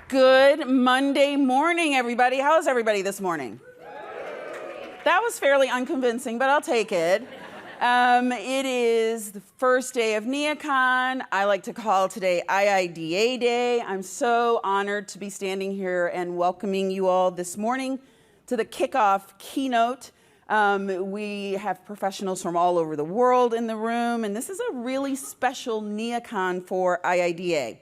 Good Monday morning, everybody. How's everybody this morning? That was fairly unconvincing, but I'll take it. It is the first day of NeoCon. I like to call today IIDA Day. I'm so honored to be standing here and welcoming you all this morning to the kickoff keynote. We have professionals from all over the world in the room, and this is a really special NeoCon for IIDA.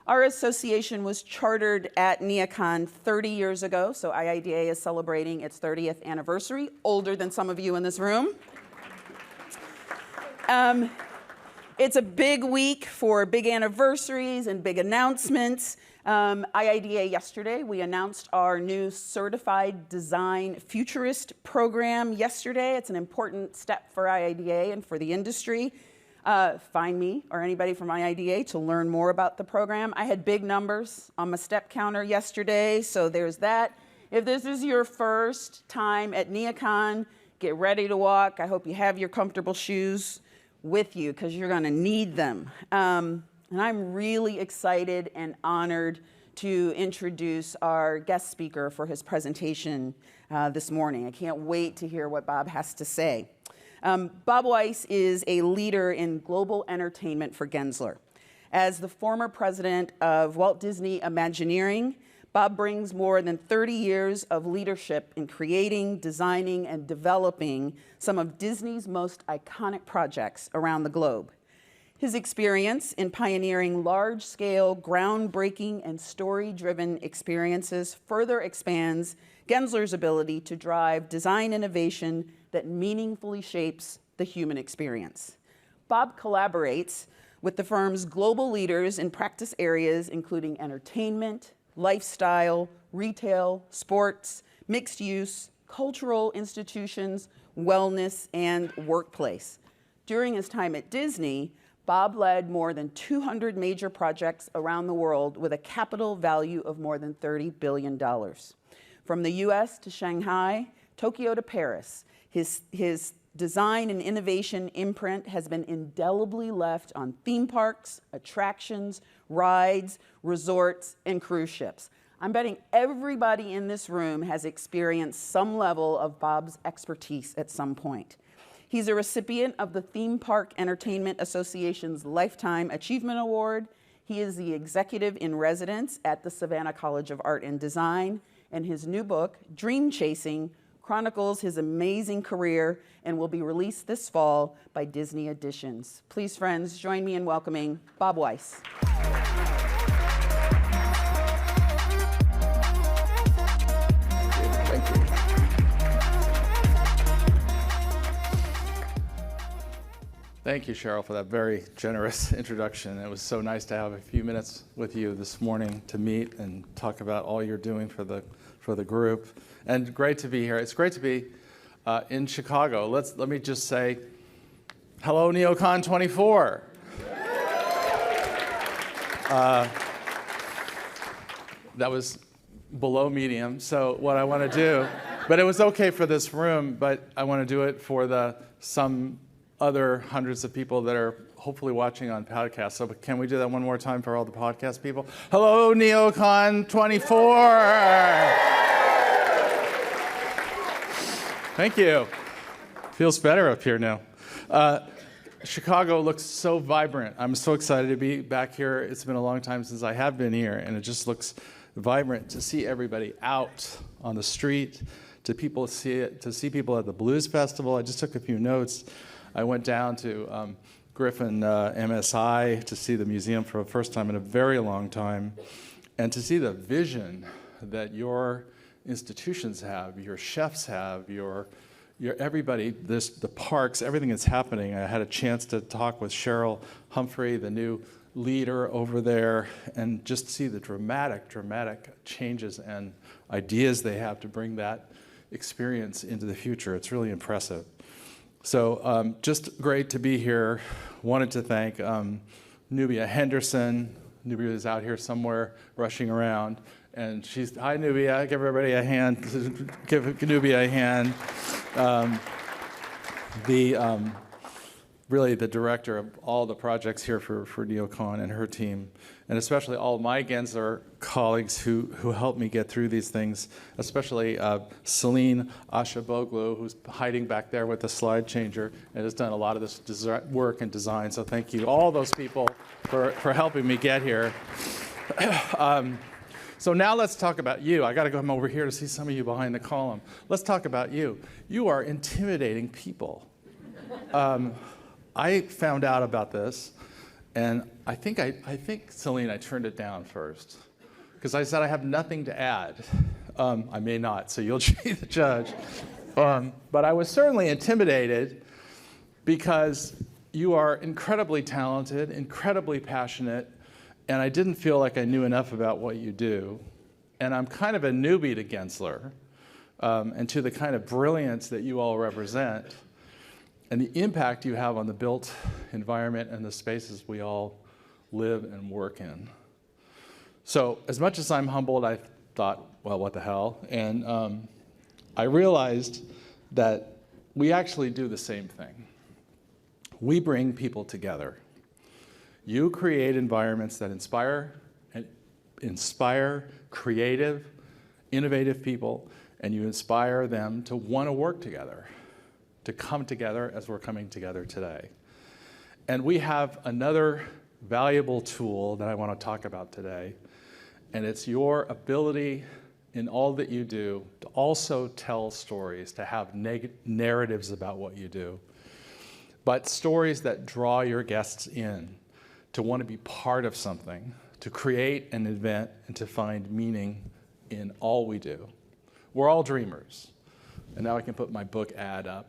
Our association was chartered at NeoCon 30 years ago, so IIDA is celebrating its 30th anniversary, older than some of you in this room. It's a big week for big anniversaries and big announcements. IIDA yesterday, we announced our new Certified Design Futurist program yesterday. It's an important step for IIDA and for the industry. Find me or anybody from IIDA to learn more about the program. I had big numbers on my step counter yesterday, so there's that. If this is your first time at NeoCon, get ready to walk. I hope you have your comfortable shoes with you because you're going to need them. And I'm really excited and honored to introduce our guest speaker for his presentation this morning. I can't wait to hear what Bob has to say. Bob Weis is a leader in global entertainment for Gensler. As the former president of Walt Disney Imagineering, Bob brings more than 30 years of leadership in creating, designing, and developing some of Disney's most iconic projects around the globe. His experience in pioneering large-scale, groundbreaking, and story-driven experiences further expands Gensler's ability to drive design innovation that meaningfully shapes the human experience. Bob collaborates with the firm's global leaders in practice areas including entertainment, lifestyle, retail, sports, mixed use, cultural institutions, wellness, and workplace. During his time at Disney, Bob led more than 200 major projects around the world with a capital value of more than $30 billion. From the US to Shanghai, Tokyo to Paris, his design and innovation imprint has been indelibly left on theme parks, attractions, rides, resorts, and cruise ships. I'm betting everybody in this room has experienced some level of Bob's expertise at some point. He's a recipient of the Theme Park Entertainment Association's Lifetime Achievement Award. He is the executive in residence at the Savannah College of Art and Design, and his new book, Dream Chasing, chronicles his amazing career and will be released this fall by Disney Editions. Please, friends, join me in welcoming Bob Weis. Thank you. Thank you, Cheryl, for that very generous introduction. It was so nice to have a few minutes with you this morning to meet and talk about all you're doing for the group. And great to be here. It's great to be in Chicago. Let me just say, hello, NeoCon 24. That was below medium. So what I want to do, but it was okay for this room, but I want to do it for some other hundreds of people that are hopefully watching on podcast. So can we do that one more time for all the podcast people? Hello, NeoCon 24. Thank you. Feels better up here now. Chicago looks so vibrant. I'm so excited to be back here. It's been a long time since I have been here, and it just looks vibrant to see everybody out on the street, to see people at the Blues Festival. I just took a few notes. I went down to Griffin MSI to see the museum for the first time in a very long time, and to see the vision that your institutions have, your chefs have, your everybody, the parks, everything that's happening. I had a chance to talk with Cheryl Humphrey, the new leader over there, and just see the dramatic changes and ideas they have to bring that experience into the future. It's really impressive. So just great to be here. Wanted to thank Nubia Henderson. Nubia is out here somewhere rushing around. And hi Nubia, give everybody a hand. Give Nubia a hand. really the director of all the projects here for NeoCon and her team, and especially all my Gensler colleagues who helped me get through these things, especially Celine Ashaboglu, who's hiding back there with the slide changer and has done a lot of this work and design. So thank you, all those people, for helping me get here. So now let's talk about you. I got to come over here to see some of you behind the column. Let's talk about you. You are intimidating people. I found out about this, and I think, Celine, I turned it down first, because I said I have nothing to add. I may not, so you'll be the judge. But I was certainly intimidated because you are incredibly talented, incredibly passionate, and I didn't feel like I knew enough about what you do. And I'm kind of a newbie to Gensler, and to the kind of brilliance that you all represent, and the impact you have on the built environment and the spaces we all live and work in. So as much as I'm humbled, I thought, well, what the hell? And I realized that we actually do the same thing. We bring people together. You create environments that inspire creative, innovative people, and you inspire them to want to work together, to come together as we're coming together today. And we have another valuable tool that I want to talk about today, and it's your ability in all that you do to also tell stories, to have narratives about what you do, but stories that draw your guests in, to want to be part of something, to create an event, and to find meaning in all we do. We're all dreamers. And now I can put my book ad up.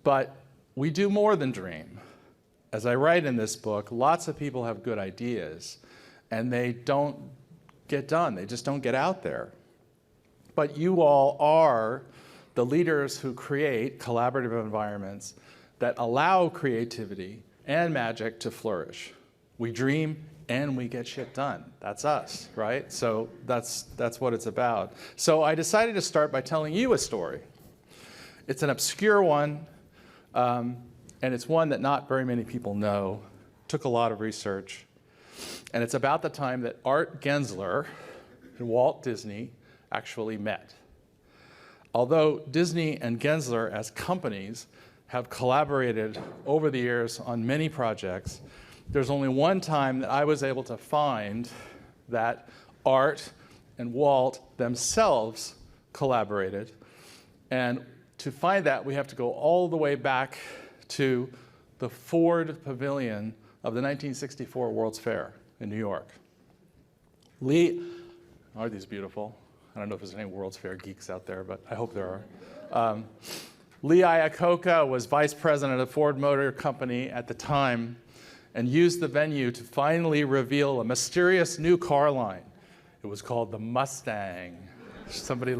But we do more than dream. As I write in this book, lots of people have good ideas, and they don't get done. They just don't get out there. But you all are the leaders who create collaborative environments that allow creativity and magic to flourish. We dream and we get shit done. That's us, right? So that's what it's about. So I decided to start by telling you a story. It's an obscure one, and it's one that not very many people know. Took a lot of research. And it's about the time that Art Gensler and Walt Disney actually met. Although Disney and Gensler as companies have collaborated over the years on many projects, there's only one time that I was able to find that Art and Walt themselves collaborated. And to find that, we have to go all the way back to the Ford Pavilion of the 1964 World's Fair in New York. Aren't these beautiful? I don't know if there's any World's Fair geeks out there, but I hope there are. Lee Iacocca was vice president of Ford Motor Company at the time and used the venue to finally reveal a mysterious new car line. It was called the Mustang. Somebody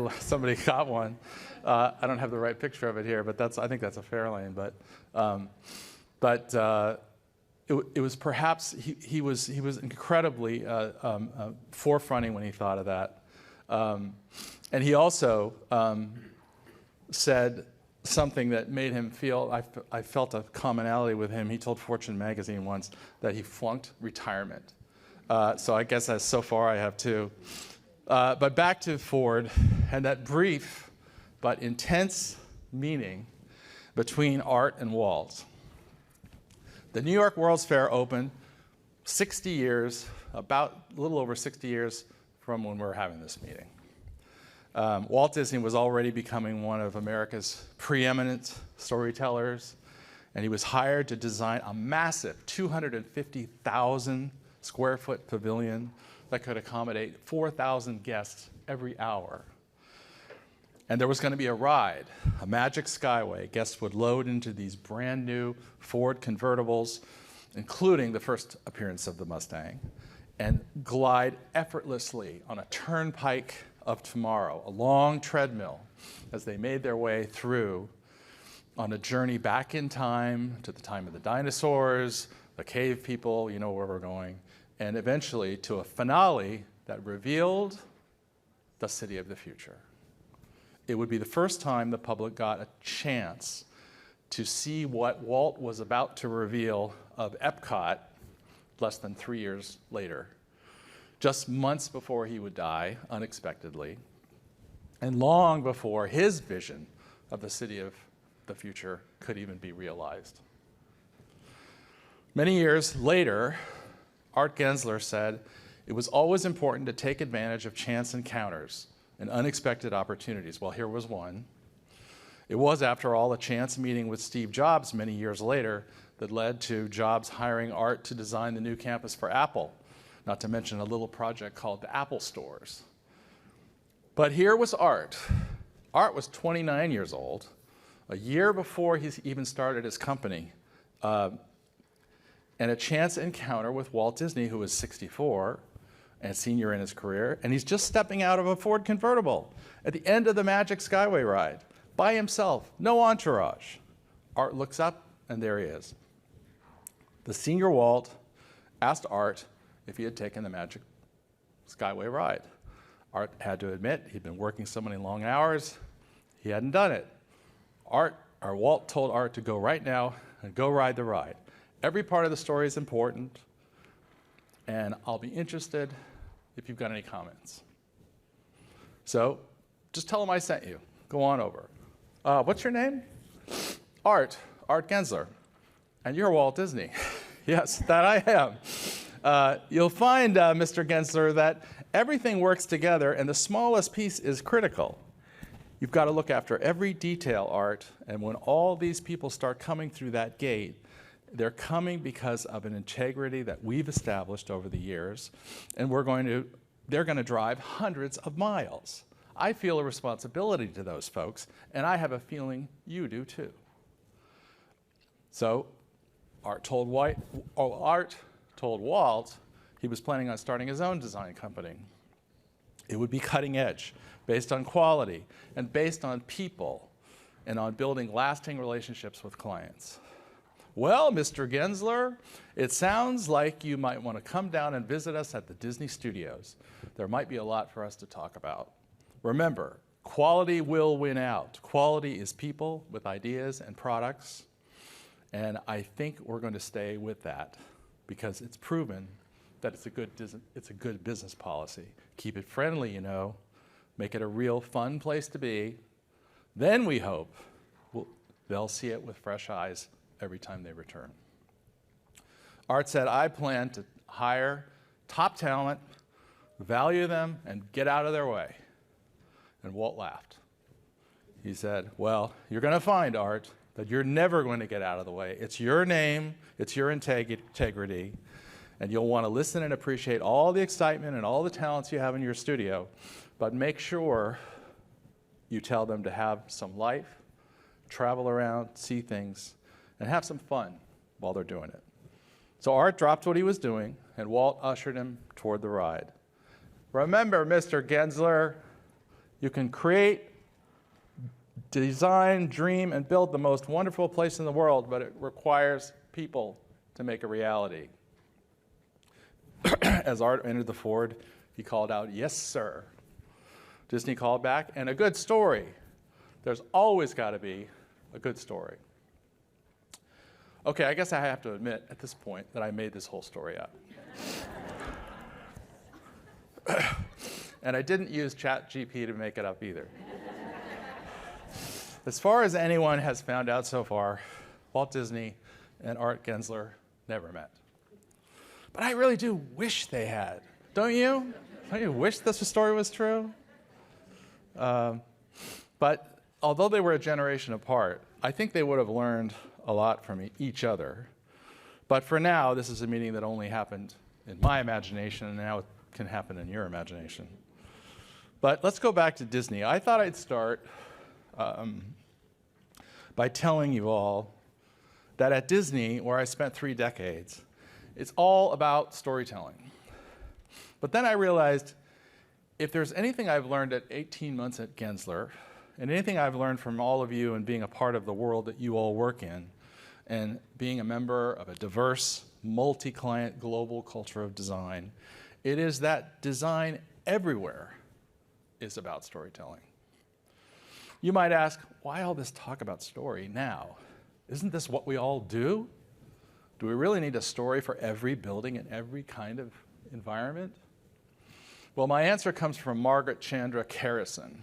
got one. I don't have the right picture of it here, but I think that's a Fairlane. But it was perhaps he was incredibly forefronting when he thought of that, and he also said something that made him feel, I felt a commonality with him. He told Fortune magazine once that he flunked retirement. So I guess so far I have too. But back to Ford and that brief but intense meeting between Art and Walt. The New York World's Fair opened 60 years, about a little over 60 years from when we were having this meeting. Walt Disney was already becoming one of America's preeminent storytellers, and he was hired to design a massive 250,000 square foot pavilion that could accommodate 4,000 guests every hour. And there was going to be a ride, a magic skyway. Guests would load into these brand new Ford convertibles, including the first appearance of the Mustang, and glide effortlessly on a turnpike of tomorrow, a long treadmill, as they made their way through on a journey back in time to the time of the dinosaurs, the cave people, you know where we're going, and eventually to a finale that revealed the city of the future. it would be the first time the public got a chance to see what Walt was about to reveal of Epcot less than 3 years later, just months before he would die unexpectedly, and long before his vision of the city of the future could even be realized. Many years later, Art Gensler said, "It was always important to take advantage of chance encounters and unexpected opportunities." Well, here was one. It was, after all, a chance meeting with Steve Jobs many years later that led to Jobs hiring Art to design the new campus for Apple, not to mention a little project called the Apple Stores. But here was Art. Art was 29 years old, a year before he even started his company, and a chance encounter with Walt Disney, who was 64 and senior in his career, and he's just stepping out of a Ford convertible at the end of the Magic Skyway ride, by himself, no entourage. Art looks up, and there he is. The senior Walt asked Art if he had taken the Magic Skyway ride. Art had to admit he'd been working so many long hours, he hadn't done it. Walt told Art to go right now and go ride the ride. Every part of the story is important, and I'll be interested if you've got any comments. So just tell him I sent you. Go on over. What's your name? Art Gensler. And you're Walt Disney. Yes, that I am. You'll find, Mr. Gensler, that everything works together and the smallest piece is critical. You've got to look after every detail, Art, and when all these people start coming through that gate, they're coming because of an integrity that we've established over the years, and they're going to drive hundreds of miles. I feel a responsibility to those folks, and I have a feeling you do too. So Art told Walt he was planning on starting his own design company. It would be cutting edge, based on quality, and based on people, and on building lasting relationships with clients. Well, Mr. Gensler, it sounds like you might want to come down and visit us at the Disney Studios. There might be a lot for us to talk about. Remember, quality will win out. Quality is people with ideas and products, and I think we're going to stay with that because it's proven that it's a good business policy. Keep it friendly, you know. Make it a real fun place to be. Then we hope they'll see it with fresh eyes every time they return. Art said, "I plan to hire top talent, value them, and get out of their way." And Walt laughed. He said, "Well, you're going to find, Art, that you're never going to get out of the way. It's your name, it's your integrity, and you'll want to listen and appreciate all the excitement and all the talents you have in your studio, but make sure you tell them to have some life, travel around, see things, and have some fun while they're doing it." So Art dropped what he was doing, and Walt ushered him toward the ride. Remember, Mr. Gensler, you can create, design, dream, and build the most wonderful place in the world, but it requires people to make a reality. As Art entered the Ford, he called out, "Yes, sir." Disney called back, "And a good story." There's always got to be a good story. Okay, I guess I have to admit at this point that I made this whole story up. And I didn't use ChatGPT to make it up either. As far as anyone has found out so far, Walt Disney and Art Gensler never met. But I really do wish they had. Don't you? Don't you wish this story was true? But although they were a generation apart, I think they would have learned a lot from each other. But for now, this is a meeting that only happened in my imagination, and now it can happen in your imagination. But let's go back to Disney. I thought I'd start by telling you all that at Disney, where I spent 3 decades, it's all about storytelling. But then I realized if there's anything I've learned at 18 months at Gensler, and anything I've learned from all of you and being a part of the world that you all work in, and being a member of a diverse, multi-client global culture of design, it is that design everywhere is about storytelling. You might ask, why all this talk about story now? Isn't this what we all do? Do we really need a story for every building and every kind of environment? Well, my answer comes from Margaret Chandra Kerrison,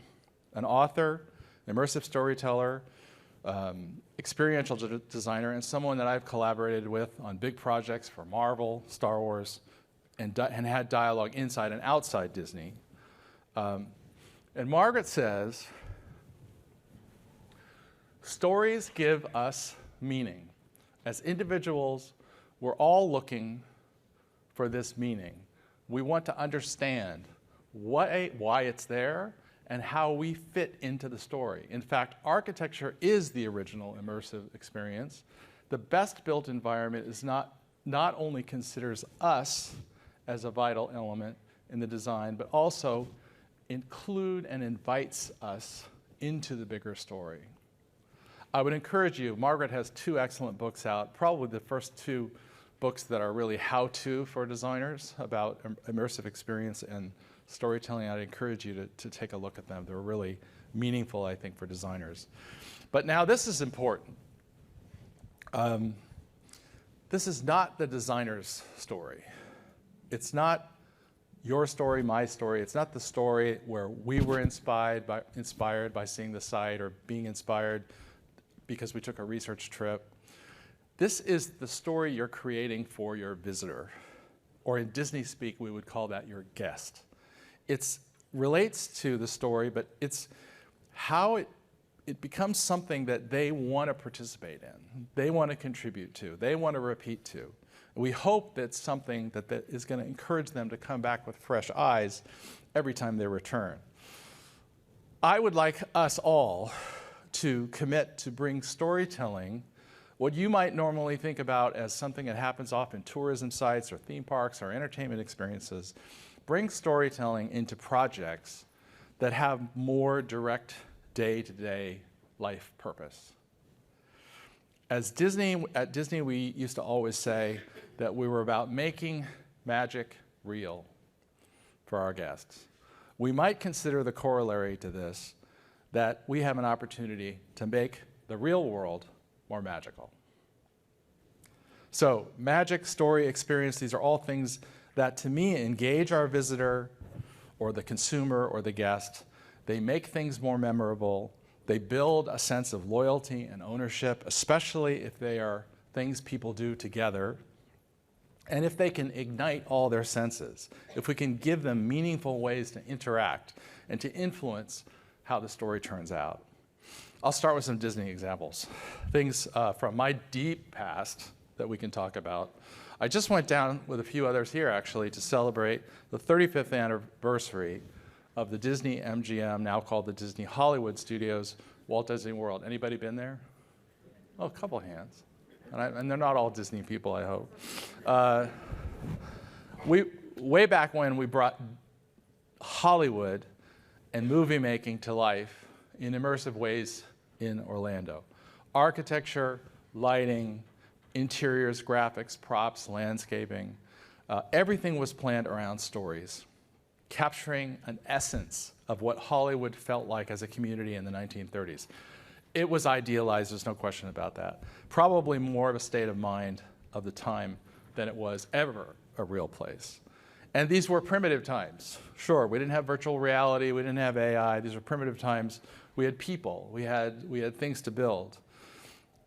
an author, immersive storyteller, experiential designer, and someone that I've collaborated with on big projects for Marvel, Star Wars, and had dialogue inside and outside Disney. And Margaret says, stories give us meaning. As individuals, we're all looking for this meaning. We want to understand why it's there and how we fit into the story. In fact, architecture is the original immersive experience. The best built environment is not only considers us as a vital element in the design, but also include and invites us into the bigger story. I would encourage you, Margaret has 2 excellent books out, probably the first 2 books that are really how-to for designers about immersive experience and storytelling. I'd encourage you to take a look at them. They're really meaningful, I think, for designers. But now this is important. This is not the designer's story. It's not your story, my story. It's not the story where we were inspired by seeing the site or being inspired because we took a research trip. This is the story you're creating for your visitor, or in Disney speak, we would call that your guest. It relates to the story, but it's how it becomes something that they want to participate in, they want to contribute to, they want to repeat to. We hope that's something that is going to encourage them to come back with fresh eyes every time they return. I would like us all to commit to bring storytelling, what you might normally think about as something that happens off in tourism sites or theme parks or entertainment experiences, bring storytelling into projects that have more direct day-to-day life purpose. At Disney, we used to always say that we were about making magic real for our guests. We might consider the corollary to this, that we have an opportunity to make the real world more magical. So magic, story, experience, these are all things that to me engage our visitor or the consumer or the guest. They make things more memorable. They build a sense of loyalty and ownership, especially if they are things people do together. And if they can ignite all their senses, if we can give them meaningful ways to interact and to influence how the story turns out. I'll start with some Disney examples, things from my deep past that we can talk about. I just went down with a few others here, actually, to celebrate the 35th anniversary of the Disney MGM, now called the Disney Hollywood Studios, Walt Disney World. Anybody been there? Oh, a couple hands. And they're not all Disney people, I hope. Way back when, we brought Hollywood and movie making to life in immersive ways in Orlando. Architecture, lighting, interiors, graphics, props, landscaping, everything was planned around stories, capturing an essence of what Hollywood felt like as a community in the 1930s. It was idealized, there's no question about that. Probably more of a state of mind of the time than it was ever a real place. And these were primitive times. Sure, we didn't have virtual reality, we didn't have AI, these were primitive times. We had people, we had things to build.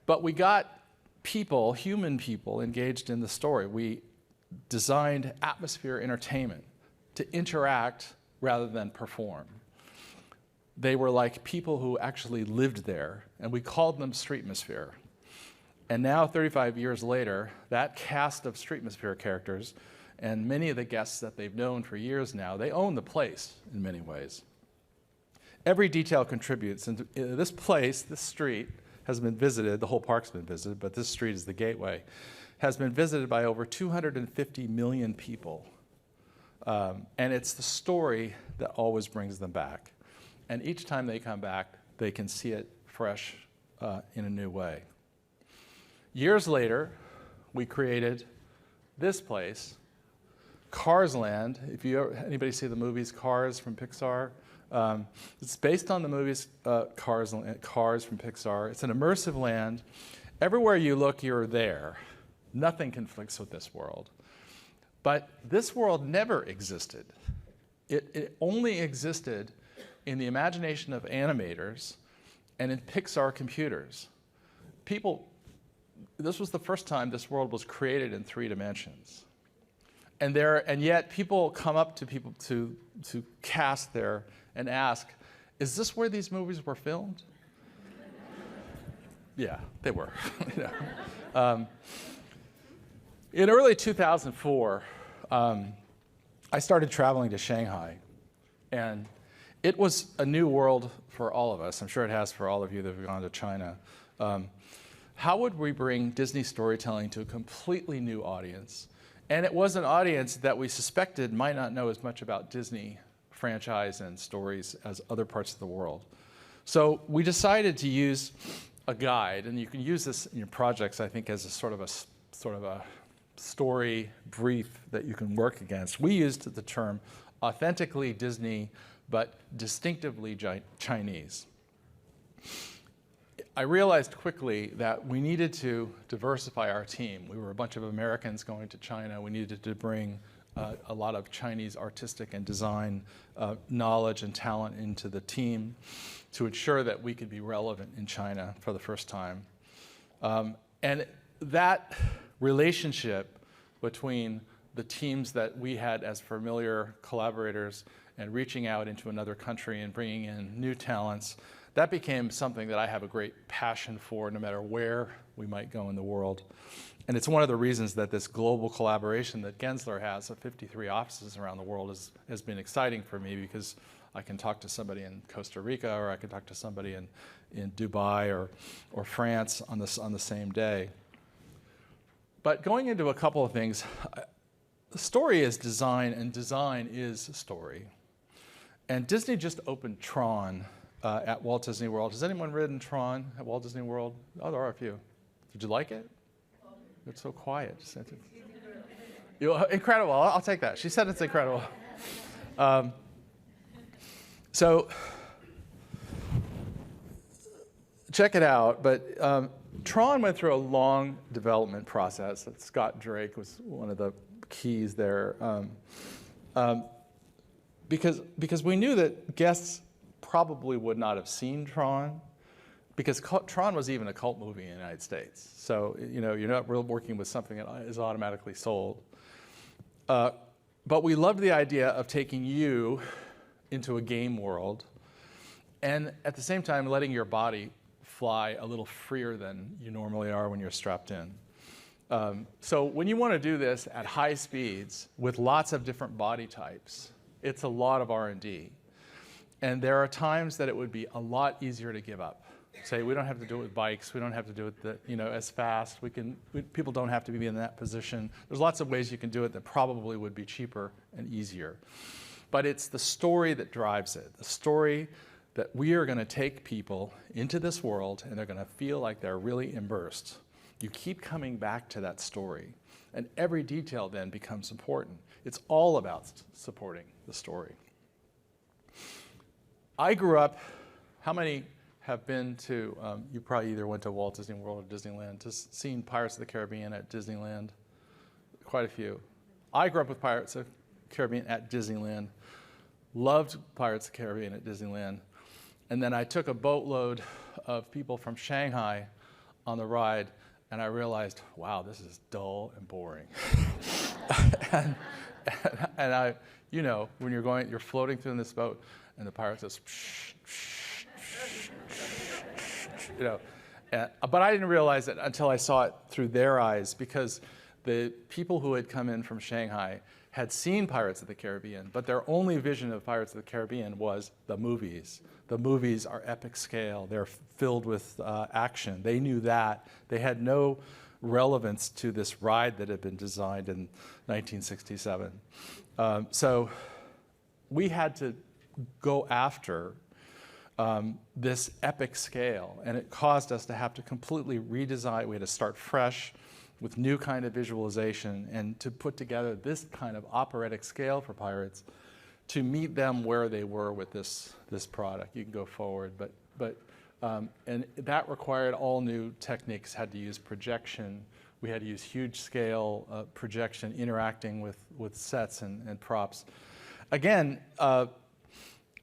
But we got people, human people, engaged in the story. We designed atmosphere entertainment to interact rather than perform. They were like people who actually lived there, and we called them streetmosphere. And now, 35 years later, that cast of streetmosphere characters and many of the guests that they've known for years now, they own the place in many ways. Every detail contributes. And this place, this street, has been visited, the whole park's been visited, but this street is the gateway, has been visited by over 250 million people. And it's the story that always brings them back. And each time they come back, they can see it fresh in a new way. Years later, we created this place Cars Land. If you anybody see the movies Cars from Pixar, it's based on the movies Cars from Pixar. It's an immersive land. Everywhere you look, you're there. Nothing conflicts with this world. But this world never existed. It only existed in the imagination of animators and in Pixar computers. This was the first time this world was created in 3 dimensions. And yet people come up to people to cast there and ask, is this where these movies were filmed? Yeah, they were. In early 2004, I started traveling to Shanghai. And it was a new world for all of us. I'm sure it has for all of you that have gone to China. How would we bring Disney storytelling to a completely new audience? And it was an audience that we suspected might not know as much about Disney franchise and stories as other parts of the world. So we decided to use a guide, and you can use this in your projects, I think, as a sort of a story brief that you can work against. We used the term authentically Disney, but distinctively Chinese. I realized quickly that we needed to diversify our team. We were a bunch of Americans going to China. We needed to bring a lot of Chinese artistic and design knowledge and talent into the team to ensure that we could be relevant in China for the first time. And that relationship between the teams that we had as familiar collaborators and reaching out into another country and bringing in new talents, that became something that I have a great passion for no matter where we might go in the world. And it's one of the reasons that this global collaboration that Gensler has of 53 offices around the world has been exciting for me, because I can talk to somebody in Costa Rica, or I can talk to somebody in Dubai or France on the same day. But going into a couple of things, story is design, and design is story. And Disney just opened Tron at Walt Disney World. Has anyone ridden Tron at Walt Disney World? Oh, there are a few. Did you like it? It's so quiet. Incredible. I'll take that. She said it's incredible. So check it out. But Tron went through a long development process. Scott Drake was one of the keys there. Because we knew that guests probably would not have seen Tron, because Tron was even a cult movie in the United States. So you're not really working with something that is automatically sold. But we loved the idea of taking you into a game world, and at the same time letting your body fly a little freer than you normally are when you're strapped in. So when you want to do this at high speeds with lots of different body types, it's a lot of R&D. And there are times that it would be a lot easier to give up. Say, we don't have to do it with bikes. We don't have to do it as fast. People don't have to be in that position. There's lots of ways you can do it that probably would be cheaper and easier. But it's the story that drives it. The story that we are going to take people into this world, and they're going to feel like they're really immersed. You keep coming back to that story, and every detail then becomes important. It's all about supporting the story. I grew up, how many have been to, you probably either went to Walt Disney World or Disneyland, just seen Pirates of the Caribbean at Disneyland? Quite a few. I grew up with Pirates of the Caribbean at Disneyland, loved Pirates of the Caribbean at Disneyland, and then I took a boatload of people from Shanghai on the ride, and I realized, wow, this is dull and boring. and I, when you're floating through in this boat, and the pirate says, but I didn't realize it until I saw it through their eyes, because the people who had come in from Shanghai had seen Pirates of the Caribbean, but their only vision of Pirates of the Caribbean was the movies. The movies are epic scale. They're filled with action. They knew that. They had no relevance to this ride that had been designed in 1967. So we had to go after this epic scale, and it caused us to have to completely redesign. We had to start fresh. with new kind of visualization, and to put together this kind of operatic scale for pirates to meet them where they were with this product. You can go forward, and that required all new techniques. Had to use projection. We had to use huge scale projection, interacting with sets and props. Again,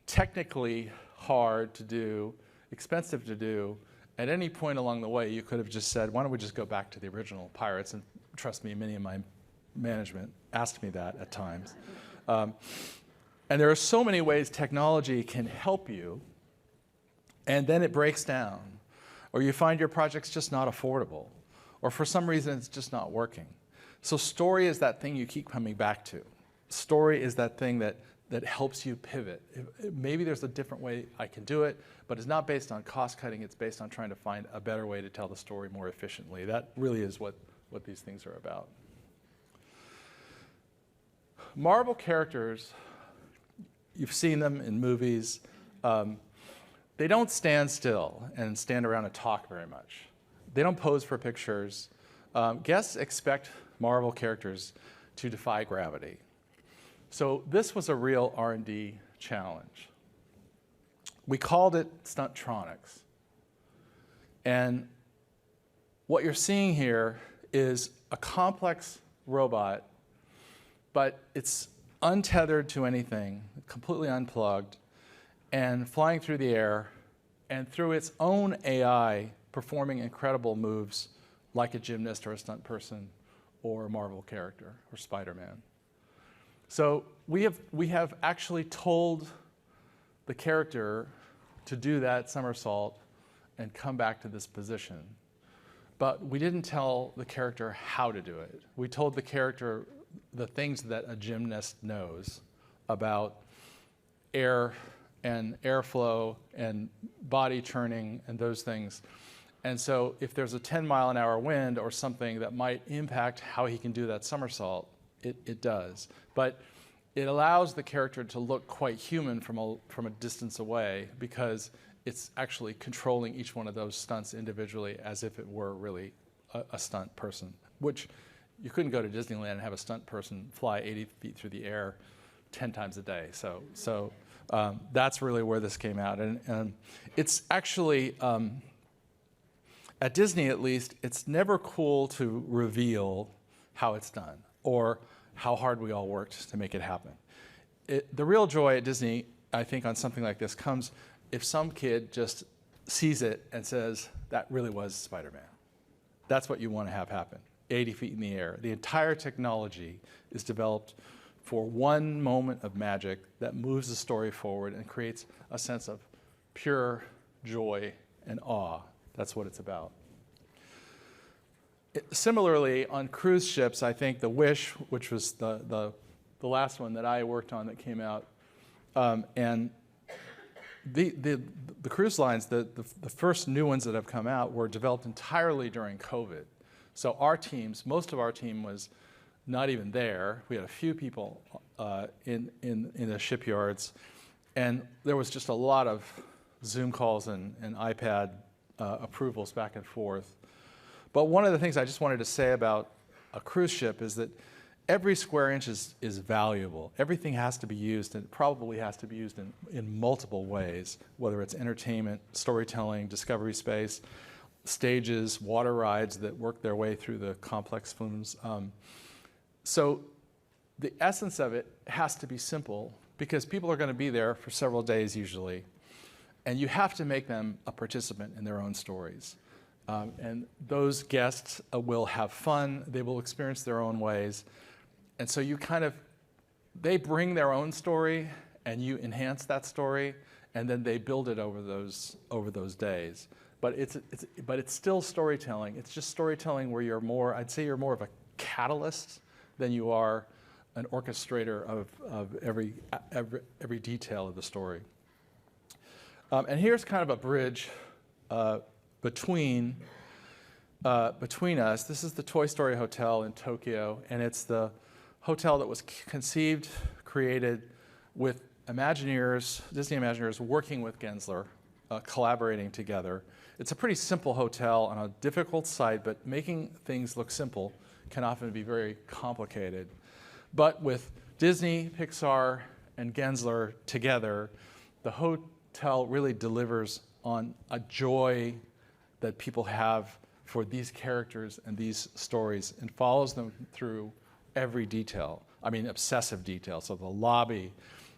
technically hard to do, expensive to do. At any point along the way, you could have just said, why don't we just go back to the original Pirates? And trust me, many of my management asked me that at times. And there are so many ways technology can help you, and then it breaks down, or you find your project's just not affordable, or for some reason it's just not working. So story is that thing you keep coming back to. Story is that thing that helps you pivot. Maybe there's a different way I can do it, but it's not based on cost cutting, it's based on trying to find a better way to tell the story more efficiently. That really is what these things are about. Marvel characters, you've seen them in movies. They don't stand still and stand around and talk very much. They don't pose for pictures. Guests expect Marvel characters to defy gravity. So this was a real R&D challenge. We called it Stuntronics. And what you're seeing here is a complex robot, but it's untethered to anything, completely unplugged, and flying through the air, and through its own AI, performing incredible moves like a gymnast or a stunt person or a Marvel character or Spider-Man. So we have actually told the character to do that somersault and come back to this position. But we didn't tell the character how to do it. We told the character the things that a gymnast knows about air and airflow and body turning and those things. And so if there's a 10-mile-an-hour wind or something that might impact how he can do that somersault, it does. But it allows the character to look quite human from a distance away, because it's actually controlling each one of those stunts individually as if it were really a stunt person, which you couldn't go to Disneyland and have a stunt person fly 80 feet through the air 10 times a day. So that's really where this came out. And it's actually, at Disney at least, it's never cool to reveal how it's done or how hard we all worked to make it happen. The real joy at Disney, I think, on something like this comes if some kid just sees it and says, that really was Spider-Man. That's what you want to have happen, 80 feet in the air. The entire technology is developed for one moment of magic that moves the story forward and creates a sense of pure joy and awe. That's what it's about. Similarly, on cruise ships, I think the Wish, which was the last one that I worked on that came out, and the cruise lines, the first new ones that have come out were developed entirely during COVID. So our teams, most of our team was not even there. We had a few people in the shipyards, and there was just a lot of Zoom calls and iPad approvals back and forth. But one of the things I just wanted to say about a cruise ship is that every square inch is valuable. Everything has to be used, and it probably has to be used in multiple ways, whether it's entertainment, storytelling, discovery space, stages, water rides that work their way through the complex flumes. So the essence of it has to be simple, because people are going to be there for several days usually, and you have to make them a participant in their own stories. And those guests will have fun, they will experience their own ways, and so you they bring their own story, and you enhance that story, and then they build it over those days. But it's still storytelling. It's just storytelling where you're more, I'd say you're more of a catalyst than you are an orchestrator of every detail of the story. And here's kind of a bridge between us. This is the Toy Story Hotel in Tokyo, and it's the hotel that was conceived, created with Imagineers, Disney Imagineers working with Gensler collaborating together. It's a pretty simple hotel on a difficult site, but making things look simple can often be very complicated. But with Disney, Pixar, and Gensler together, the hotel really delivers on a joy that people have for these characters and these stories and follows them through every detail. I mean, obsessive detail. So the lobby,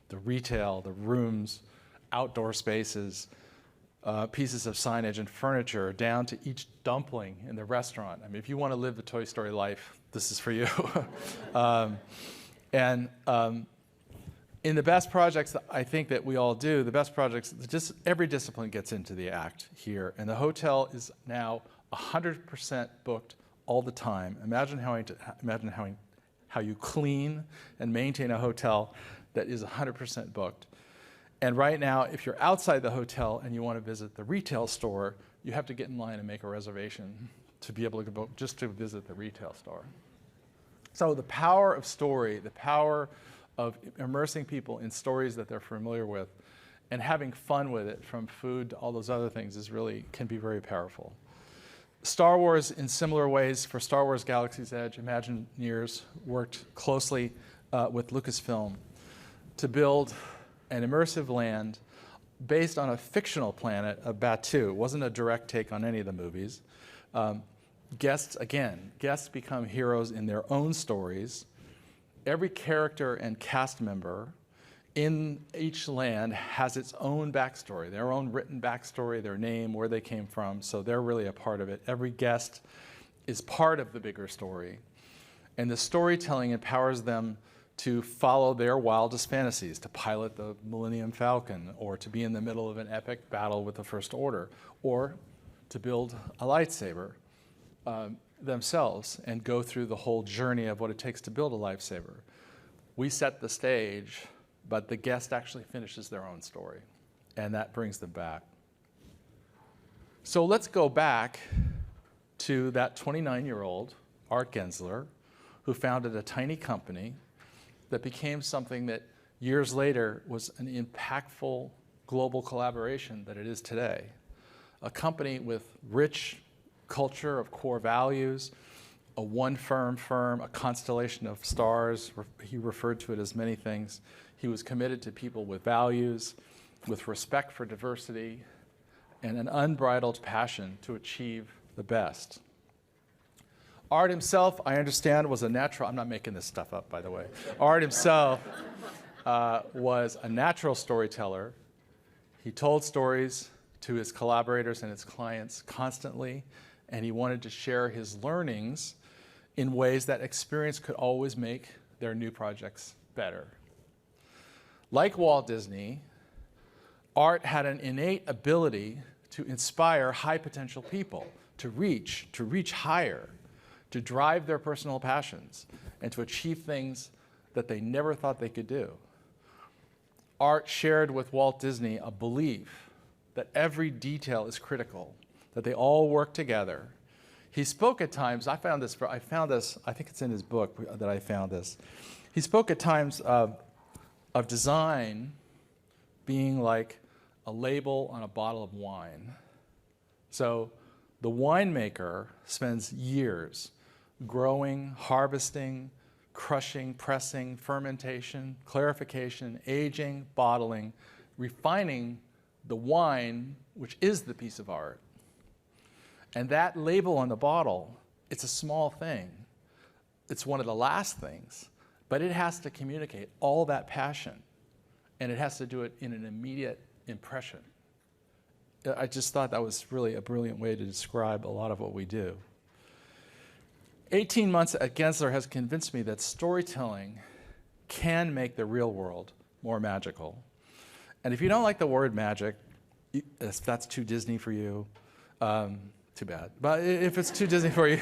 the retail, the rooms, outdoor spaces, pieces of signage and furniture, down to each dumpling in the restaurant. I mean, if you want to live the Toy Story life, this is for you. In the best projects that I think that we all do, the best projects, just every discipline gets into the act here. And the hotel is now 100% booked all the time. Imagine how you clean and maintain a hotel that is 100% booked. And right now, if you're outside the hotel and you want to visit the retail store, you have to get in line and make a reservation to be able to book just to visit the retail store. So the power of story, the power of immersing people in stories that they're familiar with and having fun with it, from food to all those other things, can be very powerful. Star Wars, in similar ways, for Star Wars Galaxy's Edge, Imagineers worked closely with Lucasfilm to build an immersive land based on a fictional planet of Batuu. It wasn't a direct take on any of the movies. Guests become heroes in their own stories. Every character and cast member in each land has its own backstory, their own written backstory, their name, where they came from, so they're really a part of it. Every guest is part of the bigger story. And the storytelling empowers them to follow their wildest fantasies, to pilot the Millennium Falcon, or to be in the middle of an epic battle with the First Order, or to build a lightsaber themselves and go through the whole journey of what it takes to build a lightsaber. We set the stage, but the guest actually finishes their own story, and that brings them back. So let's go back to that 29-year-old, Art Gensler, who founded a tiny company that became something that years later was an impactful global collaboration that it is today. A company with rich culture of core values, a one firm, a constellation of stars. He referred to it as many things. He was committed to people with values, with respect for diversity, and an unbridled passion to achieve the best. Art himself, I understand, was a natural, I'm not making this stuff up, by the way. Art himself was a natural storyteller. He told stories to his collaborators and his clients constantly, and he wanted to share his learnings in ways that experience could always make their new projects better. Like Walt Disney, Art had an innate ability to inspire high potential people, to reach higher, to drive their personal passions, and to achieve things that they never thought they could do. Art shared with Walt Disney a belief that every detail is critical, that they all work together. He spoke at times, I found this, I think it's in his book that I found this. He spoke at times of design being like a label on a bottle of wine. So the winemaker spends years growing, harvesting, crushing, pressing, fermentation, clarification, aging, bottling, refining the wine, which is the piece of art. And that label on the bottle, it's a small thing. It's one of the last things, but it has to communicate all that passion, and it has to do it in an immediate impression. I just thought that was really a brilliant way to describe a lot of what we do. 18 months at Gensler has convinced me that storytelling can make the real world more magical. And if you don't like the word magic, if that's too Disney for you, too bad. But if it's too Disney for you,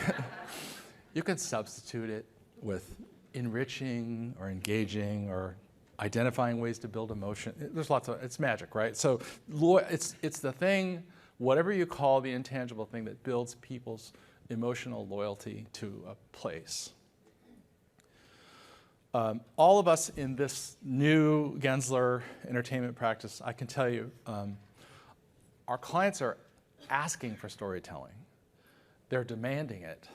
you can substitute it with enriching or engaging or identifying ways to build emotion. There's lots of, it's magic, right? So it's the thing, whatever you call the intangible thing that builds people's emotional loyalty to a place. All of us in this new Gensler Entertainment practice, I can tell you, our clients are asking for storytelling. They're demanding it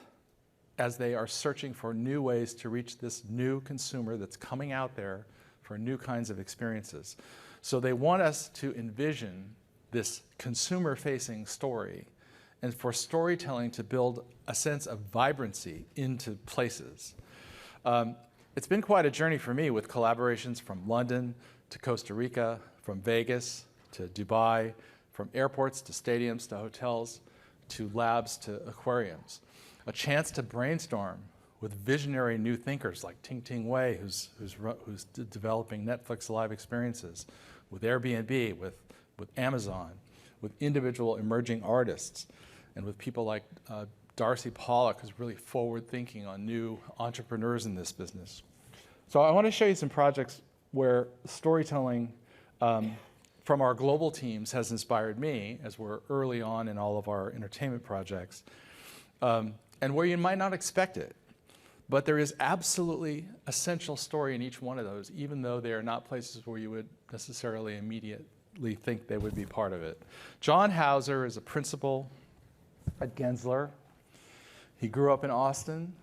as they are searching for new ways to reach this new consumer that's coming out there for new kinds of experiences. So they want us to envision this consumer-facing story and for storytelling to build a sense of vibrancy into places. It's been quite a journey for me with collaborations from London to Costa Rica, from Vegas to Dubai, from airports to stadiums to hotels to labs to aquariums. A chance to brainstorm with visionary new thinkers like Ting Ting Wei, who's developing Netflix live experiences, with Airbnb, with Amazon, with individual emerging artists, and with people like Darcy Pollock, who's really forward-thinking on new entrepreneurs in this business. So I want to show you some projects where storytelling from our global teams has inspired me, as we're early on in all of our entertainment projects, and where you might not expect it. But there is absolutely essential story in each one of those, even though they are not places where you would necessarily immediately think they would be part of it. John Hauser is a principal at Gensler. He grew up in Austin.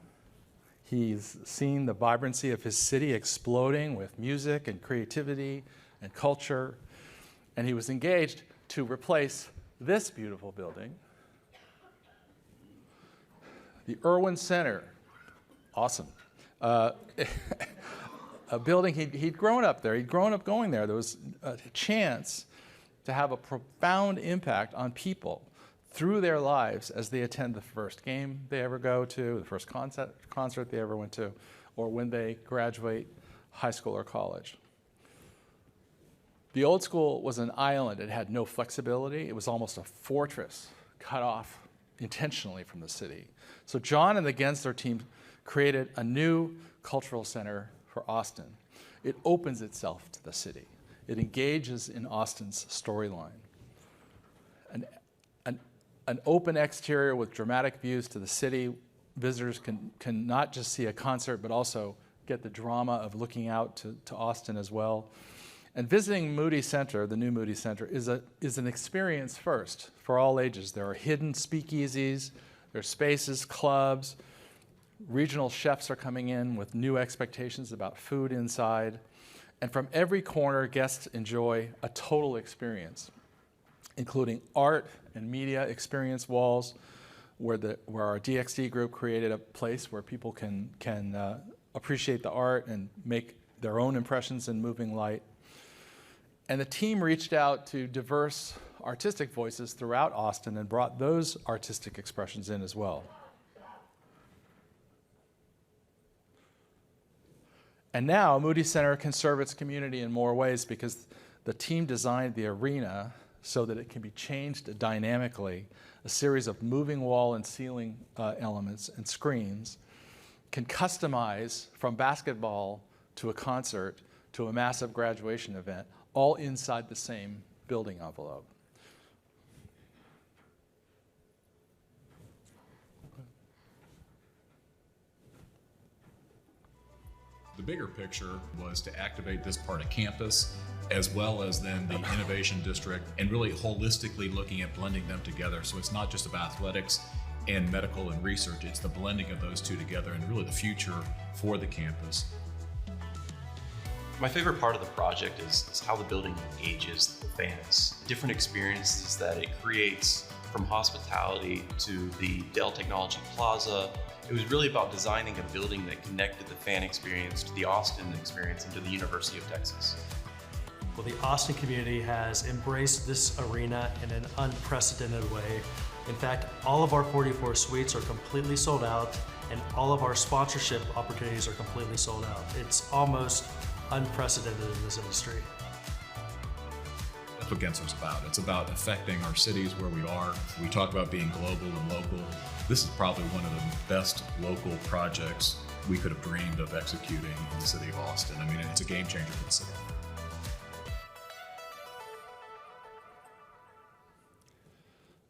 He's seen the vibrancy of his city exploding with music and creativity and culture. And he was engaged to replace this beautiful building, the Irwin Center. Awesome. A building, he'd grown up there. He'd grown up going there. There was a chance to have a profound impact on people through their lives as they attend the first game they ever go to, the first concert they ever went to, or when they graduate high school or college. The old school was an island. It had no flexibility. It was almost a fortress cut off intentionally from the city. So John and the Gensler team created a new cultural center for Austin. It opens itself to the city. It engages in Austin's storyline. An open exterior with dramatic views to the city. Visitors can not just see a concert, but also get the drama of looking out to Austin as well. And visiting Moody Center, the new Moody Center, is an experience first for all ages. There are hidden speakeasies, there are spaces, clubs. Regional chefs are coming in with new expectations about food inside. And from every corner, guests enjoy a total experience, including art and media experience walls, where our DXD group created a place where people can appreciate the art and make their own impressions in moving light. And the team reached out to diverse artistic voices throughout Austin and brought those artistic expressions in as well. And now Moody Center can serve its community in more ways because the team designed the arena so that it can be changed dynamically. A series of moving wall and ceiling elements and screens can customize from basketball to a concert to a massive graduation event, all inside the same building envelope. The bigger picture was to activate this part of campus, as well as then the innovation district, and really holistically looking at blending them together. So it's not just about athletics and medical and research, it's the blending of those two together and really the future for the campus. My favorite part of the project is how the building engages the fans. Different experiences that it creates, from hospitality to the Dell Technology Plaza. It was really about designing a building that connected the fan experience to the Austin experience and to the University of Texas. Well, the Austin community has embraced this arena in an unprecedented way. In fact, all of our 44 suites are completely sold out, and all of our sponsorship opportunities are completely sold out. It's almost unprecedented in this industry. That's what Gensler's about. It's about affecting our cities where we are. We talk about being global and local. This is probably one of the best local projects we could have dreamed of executing in the city of Austin. I mean, it's a game changer for the city.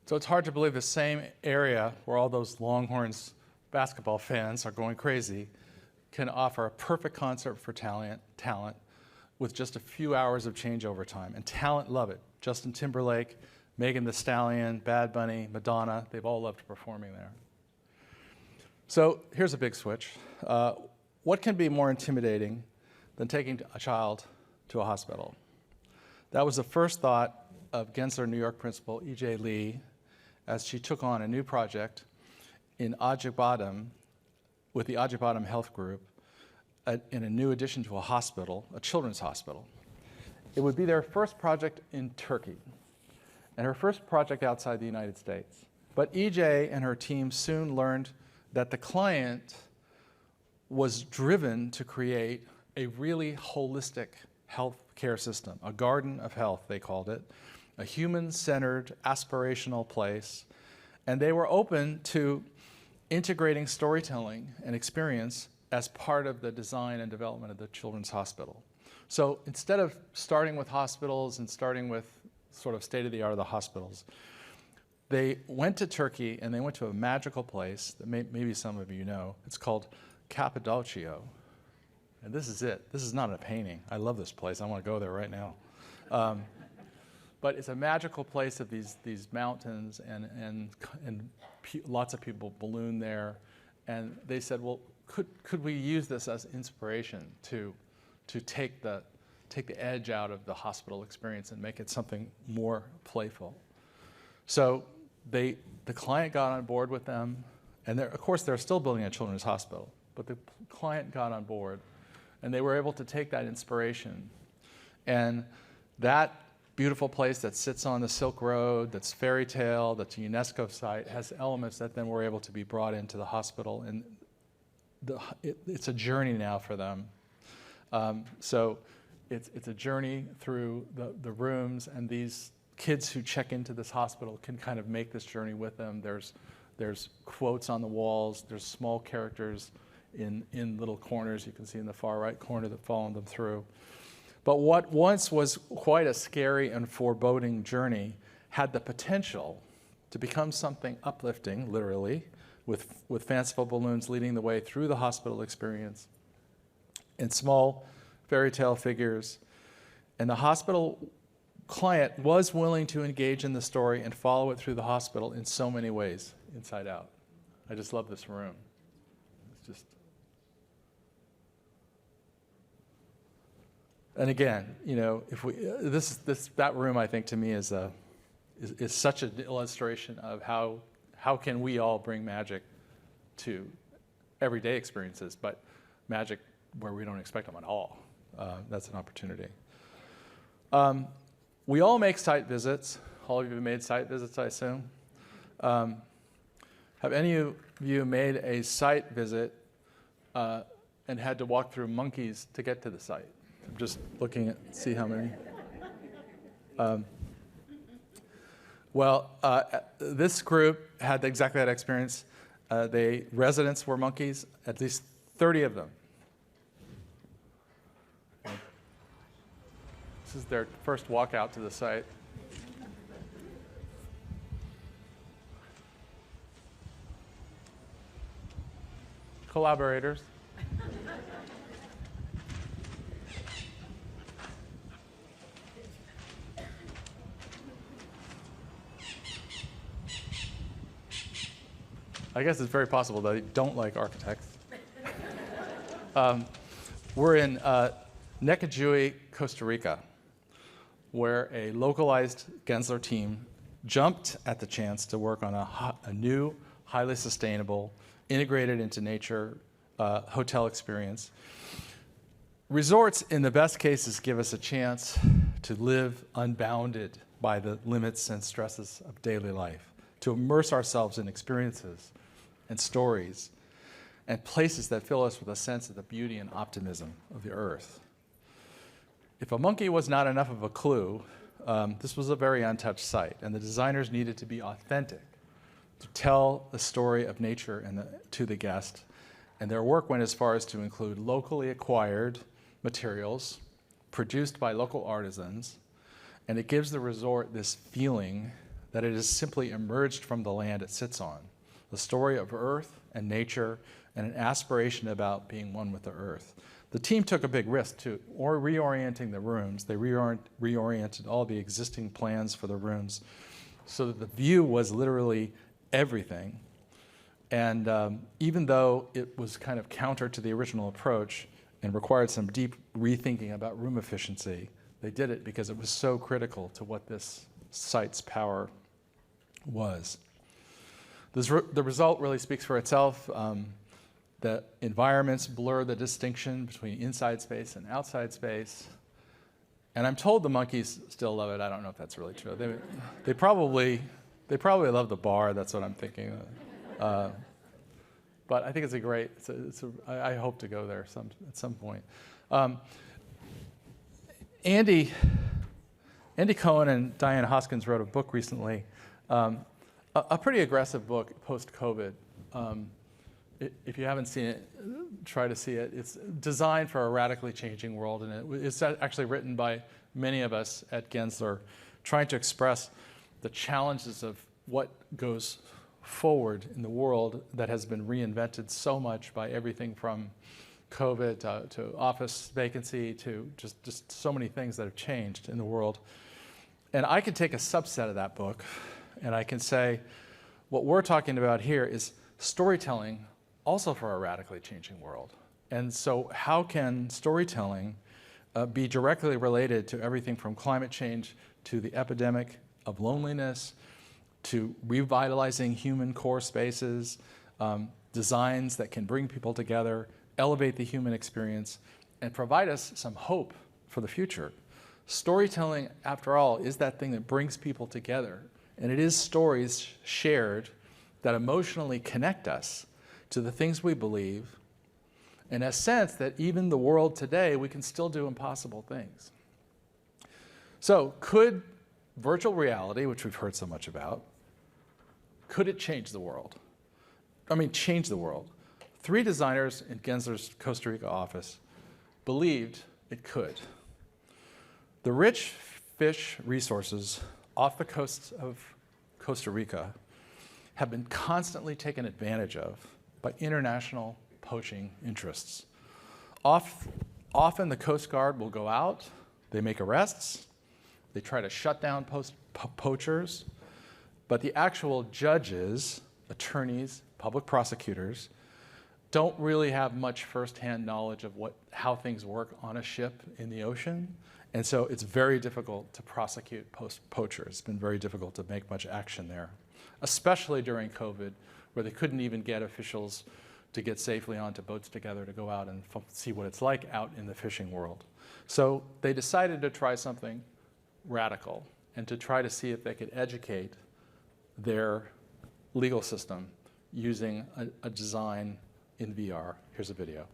So it's hard to believe the same area where all those Longhorns basketball fans are going crazy can offer a perfect concert for talent with just a few hours of changeover time. And talent love it. Justin Timberlake, Megan Thee Stallion, Bad Bunny, Madonna, they've all loved performing there. So here's a big switch. What can be more intimidating than taking a child to a hospital? That was the first thought of Gensler New York principal E.J. Lee as she took on a new project in Acıbadem with the Acıbadem Health Group in a new addition to a hospital, a children's hospital. It would be their first project in Turkey and her first project outside the United States. But EJ and her team soon learned that the client was driven to create a really holistic health care system, a garden of health, they called it, a human-centered, aspirational place. And they were open to integrating storytelling and experience as part of the design and development of the children's hospital. So instead of starting with hospitals and starting with sort of state-of-the-art of the hospitals, they went to Turkey and they went to a magical place that maybe some of you know. It's called Cappadocia. And this is it. This is not a painting. I love this place. I want to go there right now. But it's a magical place of these mountains and lots of people balloon there. And they said, well, could we use this as inspiration to take the edge out of the hospital experience and make it something more playful? So the client got on board with them, and of course they're still building a children's hospital, but the client got on board, and they were able to take that inspiration. And that beautiful place that sits on the Silk Road, that's fairy tale, that's a UNESCO site, has elements that then were able to be brought into the hospital, and it's a journey now for them. So it's a journey through the rooms, and these kids who check into this hospital can kind of make this journey with them. There's quotes on the walls. There's small characters in little corners you can see in the far right corner that follow them through. But what once was quite a scary and foreboding journey had the potential to become something uplifting, literally, with fanciful balloons leading the way through the hospital experience and small fairy tale figures. And the hospital client was willing to engage in the story and follow it through the hospital in so many ways, inside out. I just love this room. It's just... And again, you know, if we that room, I think, to me is such an illustration of how can we all bring magic to everyday experiences, but magic where we don't expect them at all. That's an opportunity. We all make site visits. All of you have made site visits, I assume. Have any of you made a site visit and had to walk through monkeys to get to the site? I'm just looking at, see how many. This group had exactly that experience. Residents were monkeys, at least 30 of them. This is their first walk out to the site. Collaborators. I guess it's very possible that they don't like architects. We're in Necajui, Costa Rica, where a localized Gensler team jumped at the chance to work on a new, highly sustainable, integrated into nature hotel experience. Resorts, in the best cases, give us a chance to live unbounded by the limits and stresses of daily life, to immerse ourselves in experiences and stories and places that fill us with a sense of the beauty and optimism of the earth. If a monkey was not enough of a clue, this was a very untouched site, and the designers needed to be authentic to tell the story of nature to the guest. And their work went as far as to include locally acquired materials produced by local artisans, and it gives the resort this feeling that it has simply emerged from the land it sits on. The story of earth and nature and an aspiration about being one with the earth. The team took a big risk to reorienting the rooms. They reoriented all the existing plans for the rooms so that the view was literally everything. And even though it was kind of counter to the original approach and required some deep rethinking about room efficiency, they did it because it was so critical to what this site's power was. The result really speaks for itself. The environments blur the distinction between inside space and outside space. And I'm told the monkeys still love it. I don't know if that's really true. They probably love the bar. That's what I'm thinking. But I think it's a great. I hope to go there at some point. Andy Cohen and Diane Hoskins wrote a book recently, a pretty aggressive book post-COVID. If you haven't seen it, try to see it. It's designed for a radically changing world, and it's actually written by many of us at Gensler, trying to express the challenges of what goes forward in the world that has been reinvented so much by everything from COVID to office vacancy to just so many things that have changed in the world. And I could take a subset of that book, and I can say what we're talking about here is storytelling also for a radically changing world. And so how can storytelling be directly related to everything from climate change to the epidemic of loneliness, to revitalizing human core spaces, designs that can bring people together, elevate the human experience, and provide us some hope for the future. Storytelling, after all, is that thing that brings people together. And it is stories shared that emotionally connect us to the things we believe, in a sense that even the world today, we can still do impossible things. So could virtual reality, which we've heard so much about, could it change the world? I mean, change the world. 3 designers in Gensler's Costa Rica office believed it could. The rich fish resources off the coast of Costa Rica have been constantly taken advantage of by international poaching interests. Often the Coast Guard will go out, they make arrests, they try to shut down poachers, but the actual judges, attorneys, public prosecutors don't really have much firsthand knowledge of how things work on a ship in the ocean. And so it's very difficult to prosecute poachers. It's been very difficult to make much action there, especially during COVID, where they couldn't even get officials to get safely onto boats together to go out and see what it's like out in the fishing world. So they decided to try something radical and to try to see if they could educate their legal system using a design in VR. Here's a video.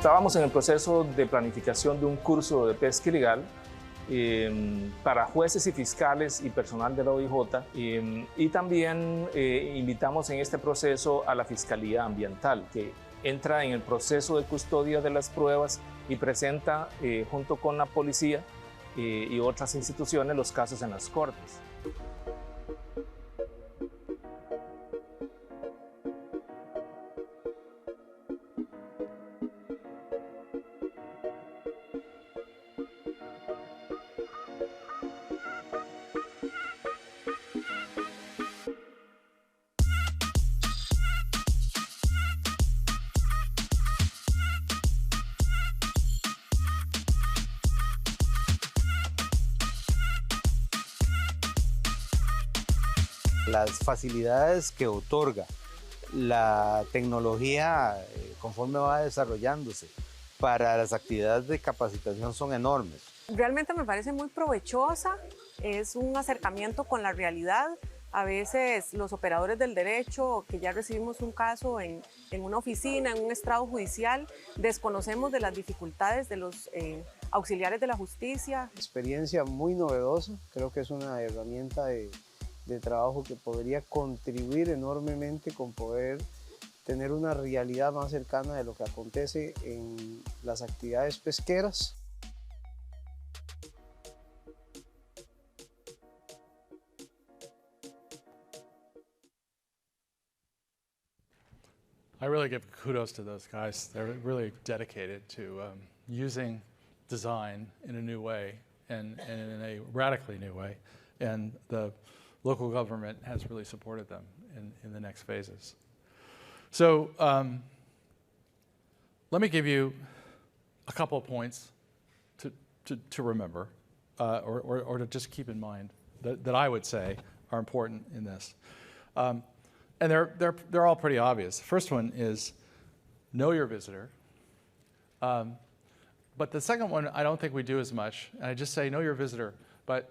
Estábamos en el proceso de planificación de un curso de pesca ilegal para jueces y fiscales y personal de la OIJ y también invitamos en este proceso a la Fiscalía Ambiental, que entra en el proceso de custodia de las pruebas y presenta junto con la policía y otras instituciones los casos en las cortes. Las facilidades que otorga la tecnología conforme va desarrollándose para las actividades de capacitación son enormes. Realmente me parece muy provechosa, es un acercamiento con la realidad. A veces los operadores del derecho, que ya recibimos un caso en una oficina, en un estrado judicial, desconocemos de las dificultades de los auxiliares de la justicia. Experiencia muy novedosa, creo que es una herramienta de trabajo que podría contribuir enormemente con poder tener una realidad más cercana de lo que acontece en las actividades pesqueras. I really give kudos to those guys. They're really dedicated to using design in a new way and in a radically new way. And the local government has really supported them in the next phases. So let me give you a couple of points to remember or to just keep in mind that I would say are important in this. And they're all pretty obvious. The first one is know your visitor. But the second one, I don't think we do as much. And I just say know your visitor, but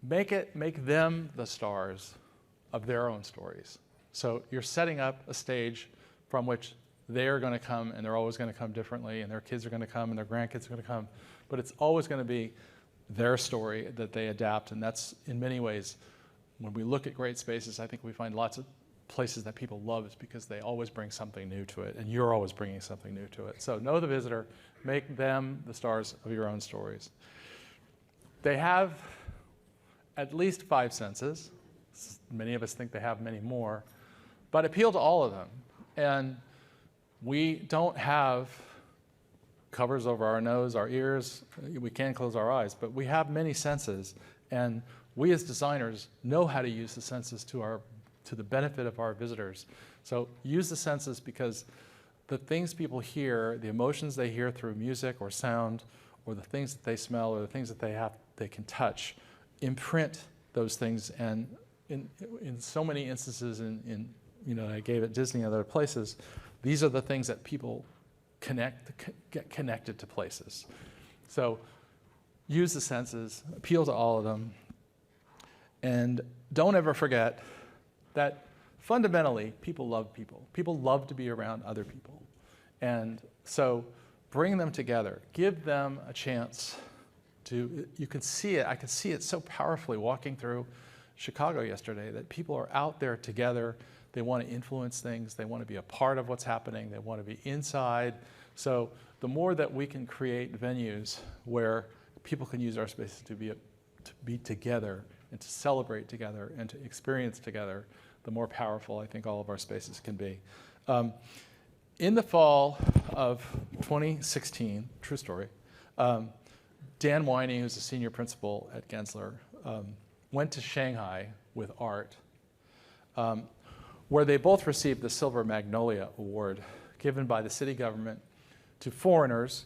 make them the stars of their own stories. So you're setting up a stage from which they're going to come, and they're always going to come differently, and their kids are going to come, and their grandkids are going to come. But it's always going to be their story that they adapt, and that's in many ways, when we look at great spaces, I think we find lots of places that people love is because they always bring something new to it, and you're always bringing something new to it. So know the visitor, make them the stars of your own stories. They have at least 5 senses. Many of us think they have many more, but appeal to all of them. And we don't have covers over our nose, our ears, we can close our eyes, but we have many senses, and we as designers know how to use the senses to the benefit of our visitors. So use the senses because the things people hear, the emotions they hear through music or sound, or the things that they smell, or the things that they can touch, imprint those things. And in so many instances, I gave at Disney and other places, these are the things that people get connected to places. So use the senses, appeal to all of them, and don't ever forget that fundamentally, people love people. People love to be around other people. And so bring them together. Give them a chance to, you can see it, I could see it so powerfully walking through Chicago yesterday, that people are out there together. They want to influence things. They want to be a part of what's happening. They want to be inside. So the more that we can create venues where people can use our spaces to be together and to celebrate together and to experience together, the more powerful I think all of our spaces can be. In the fall of 2016, true story, Dan Winey, who's a senior principal at Gensler, went to Shanghai with art, where they both received the Silver Magnolia Award given by the city government to foreigners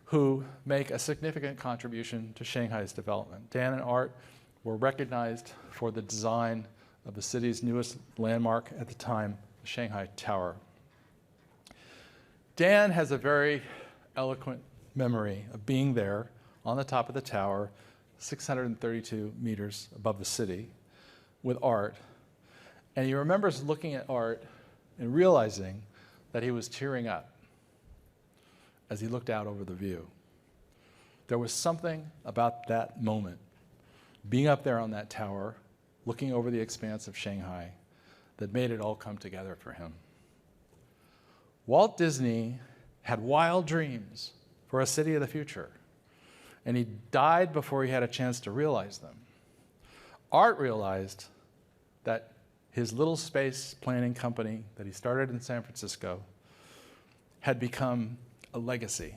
who make a significant contribution to Shanghai's development. Dan and Art were recognized for the design of the city's newest landmark at the time, the Shanghai Tower. Dan has a very eloquent memory of being there on the top of the tower, 632 meters above the city, with Art. And he remembers looking at Art and realizing that he was tearing up as he looked out over the view. There was something about that moment, being up there on that tower, looking over the expanse of Shanghai, that made it all come together for him. Walt Disney had wild dreams for a city of the future, and he died before he had a chance to realize them. Art realized that his little space planning company that he started in San Francisco had become a legacy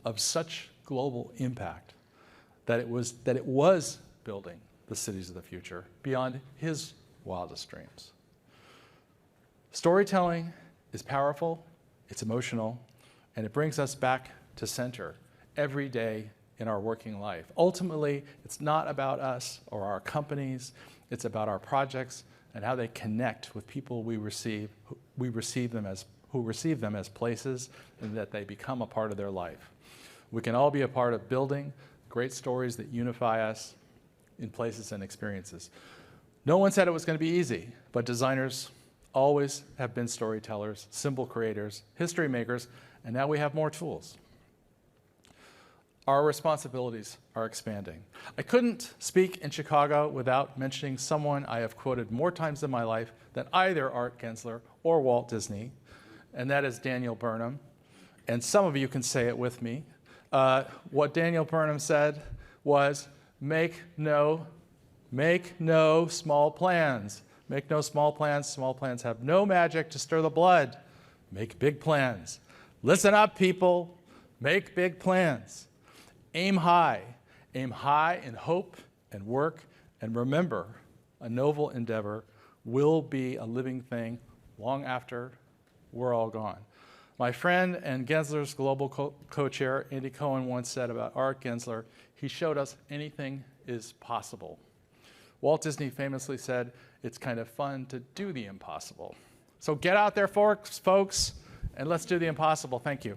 of such global impact that it was building the cities of the future beyond his wildest dreams. Storytelling is powerful, it's emotional, and it brings us back to center every day in our working life. Ultimately, it's not about us or our companies, it's about our projects and how they connect with people who receive them as places, and that they become a part of their life. We can all be a part of building great stories that unify us in places and experiences. No one said it was going to be easy, but designers always have been storytellers, symbol creators, history makers, and now we have more tools. Our responsibilities are expanding. I couldn't speak in Chicago without mentioning someone I have quoted more times in my life than either Art Gensler or Walt Disney, and that is Daniel Burnham. And some of you can say it with me. What Daniel Burnham said was, make no small plans. Make no small plans. Small plans have no magic to stir the blood. Make big plans. Listen up, people. Make big plans. Aim high in hope and work, and remember, a noble endeavor will be a living thing long after we're all gone. My friend and Gensler's global co-chair, Andy Cohen, once said about Art Gensler, he showed us anything is possible. Walt Disney famously said, it's kind of fun to do the impossible. So get out there, folks, and let's do the impossible. Thank you.